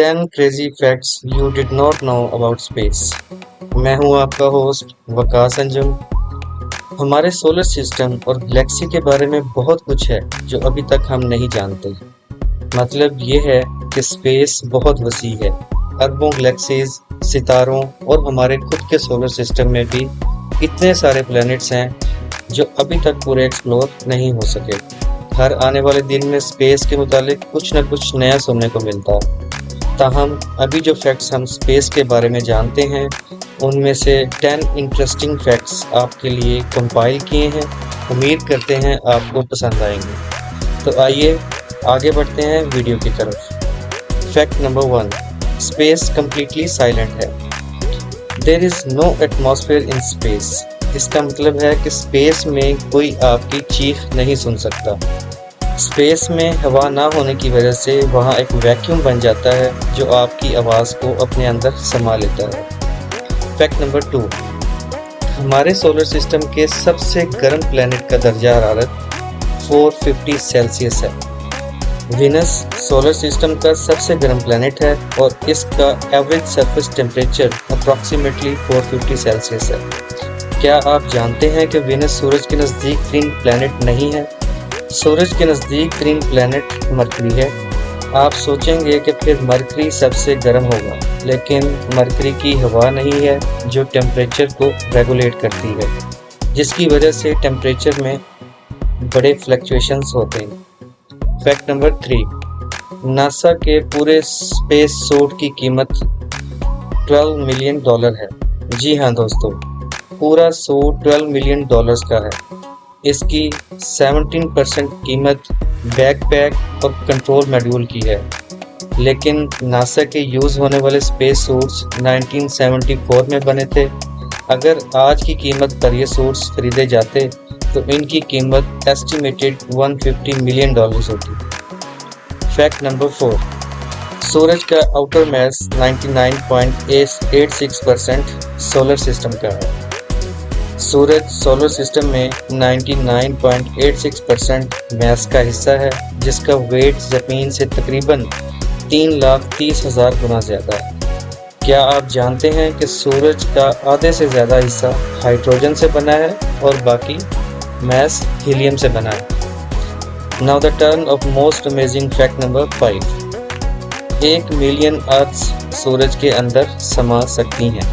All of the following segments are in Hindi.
10 crazy facts you did not know about space। मैं हूं आपका होस्ट वकास अंजुम। हमारे सोलर सिस्टम और गैलेक्सी के बारे में बहुत कुछ है जो अभी तक हम नहीं जानते। मतलब ये है कि स्पेस बहुत वसी है। अरबों गैलेक्सीज, सितारों और हमारे खुद के सोलर सिस्टम में भी इतने सारे प्लैनेट्स हैं जो अभी तक पूरे एक्सप्लोर नहीं हो सके। हर आने वाले दिन में स्पेस के मुतालिक कुछ न कुछ नया सुनने को मिलता है। ताहम अभी जो फैक्ट्स हम स्पेस के बारे में जानते हैं उनमें से 10 इंटरेस्टिंग फैक्ट्स आपके लिए कंपाइल किए हैं। उम्मीद करते हैं आपको पसंद आएंगे। तो आइए आगे बढ़ते हैं वीडियो की तरफ। Fact number 1, space completely silent है। There is no atmosphere in space. इसका मतलब है कि स्पेस में कोई आपकी चीख नहीं सुन सकता। स्पेस में हवा ना होने की वजह से वहाँ एक वैक्यूम बन जाता है जो आपकी आवाज़ को अपने अंदर समा लेता है। फैक्ट नंबर 2, हमारे सोलर सिस्टम के सबसे गर्म प्लैनेट का दर्जा हरारत 450 सेल्सियस है। वीनस सोलर सिस्टम का सबसे गर्म प्लैनेट है और इसका average surface temperature approximately 450 Celsius है। क्या आप जानते हैं कि वीनस सूरज के नज़दीक तरीन प्लैनेट नहीं है? सूरज के नज़दीक तरीन प्लैनेट मरकरी है। आप सोचेंगे कि फिर मरकरी सबसे गर्म होगा, लेकिन मरकरी की हवा नहीं है जो टेम्परेचर को रेगुलेट करती है, जिसकी वजह से टेम्परेचर में बड़े फ्लक्चुएशंस होते हैं। फैक्ट नंबर 3, नासा के पूरे स्पेस सूट की कीमत $12 मिलियन है। जी हाँ दोस्तों, पूरा सूट $12 मिलियन का है। इसकी 17% कीमत बैकपैक और कंट्रोल मॉड्यूल की है। लेकिन नासा के यूज़ होने वाले स्पेस सूट्स 1974 में बने थे। अगर आज की कीमत पर ये सूट्स खरीदे जाते तो इनकी कीमत एस्टिमेटेड $150 मिलियन होती। फैक्ट नंबर 4, सूरज का आउटर मास 99.86% सोलर सिस्टम का है। सूरज सोलर सिस्टम में 99.86% मास का हिस्सा है, जिसका वेट ज़मीन से तकरीबन 3,30,000 गुना ज़्यादा है। क्या आप जानते हैं कि सूरज का आधे से ज़्यादा हिस्सा हाइड्रोजन से बना है और बाकी मास हीलियम से बना है। Now the turn of most amazing fact number 5, 1 million earths सूरज के अंदर समा सकती हैं।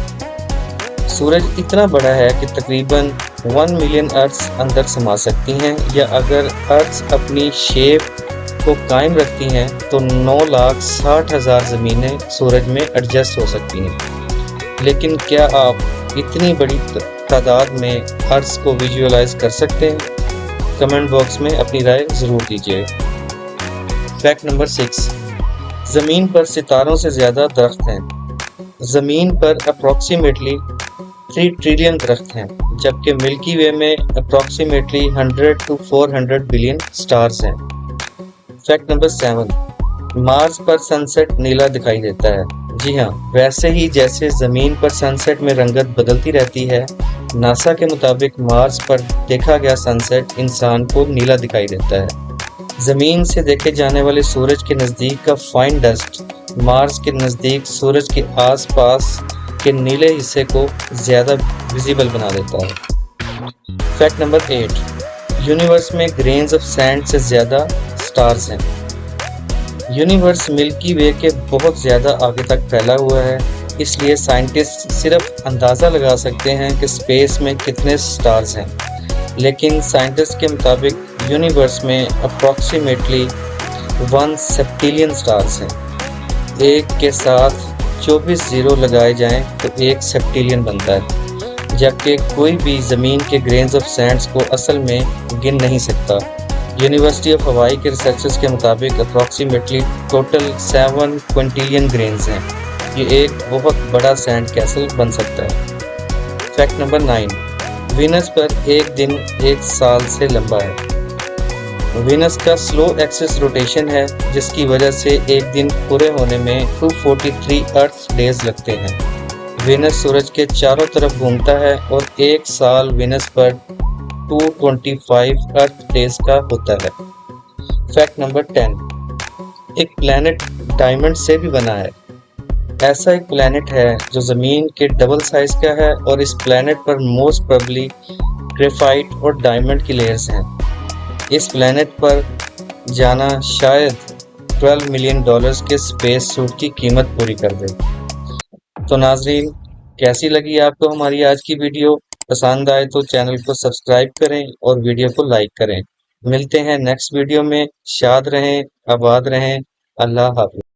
सूरज इतना बड़ा है कि तकरीबन 1 मिलियन अर्थ्स अंदर समा सकती हैं, या अगर अर्थ्स अपनी शेप को कायम रखती हैं तो 9,60,000 ज़मीनें सूरज में एडजस्ट हो सकती हैं। लेकिन क्या आप इतनी बड़ी तादाद में अर्थ्स को विजुअलाइज कर सकते हैं? कमेंट बॉक्स में अपनी राय ज़रूर दीजिए। फैक्ट नंबर 6, ज़मीन पर सितारों से ज़्यादा दरख्त हैं। ज़मीन पर अप्रॉक्सीमेटली 3 ट्रिलियन दरख्त हैं, जबकि मिल्की वे में अप्रॉक्सीमेटली 100 to 400 बिलियन स्टार्स हैं। फैक्ट नंबर 7, मार्स पर सनसेट नीला दिखाई देता है। जी हाँ, वैसे ही जैसे ज़मीन पर सनसेट में रंगत बदलती रहती है, नासा के मुताबिक मार्स पर देखा गया सनसेट इंसान को नीला दिखाई देता है। ज़मीन से देखे जाने वाले सूरज के नज़दीक का फाइन डस्ट मार्स के नज़दीक सूरज के आसपास के नीले हिस्से को ज़्यादा विजिबल बना देता है। फैक्ट नंबर 8, यूनिवर्स में ग्रेन्स ऑफ सैंड से ज़्यादा स्टार्स हैं। यूनिवर्स मिल्की वे के बहुत ज़्यादा आगे तक फैला हुआ है, इसलिए साइंटिस्ट सिर्फ अंदाज़ा लगा सकते हैं कि स्पेस में कितने स्टार्स हैं। लेकिन साइंटिस्ट के मुताबिक यूनिवर्स में अप्रॉक्सीमेटली 1 सेप्टिलियन स्टार्स हैं। एक के साथ 24 ज़ीरो लगाए जाएं तो 1 सेप्टिलियन बनता है, जबकि कोई भी ज़मीन के ग्रेन्स ऑफ सैंड्स को असल में गिन नहीं सकता। यूनिवर्सिटी ऑफ हवाई के रिसर्चर्स के मुताबिक अप्रॉक्सीमेटली टोटल 7 क्विंटिलियन ग्रेन्स हैं। ये एक बहुत बड़ा सैंड कैसल बन सकता है। फैक्ट नंबर 9, वीनस पर एक दिन 1 साल से लंबा है। वीनस का स्लो एक्सिस रोटेशन है, जिसकी वजह से एक दिन पूरे होने में 243 अर्थ डेज लगते हैं। वीनस सूरज के चारों तरफ घूमता है और 1 साल वीनस पर 225 अर्थ डेज का होता है। फैक्ट नंबर 10, एक प्लैनेट डायमंड से भी बना है। ऐसा एक प्लैनेट है जो ज़मीन के डबल साइज का है और इस प्लैनेट पर मोस्ट प्रोबेबली ग्रेफाइट और डायमंड की लेयर्स हैं। इस प्लैनेट पर जाना शायद $12 मिलियन के स्पेस सूट की कीमत पूरी कर दे। तो नाजरीन, कैसी लगी आपको हमारी आज की वीडियो? पसंद आए तो चैनल को सब्सक्राइब करें और वीडियो को लाइक करें। मिलते हैं नेक्स्ट वीडियो में। शाद रहें, आबाद रहें। अल्लाह हाफिज।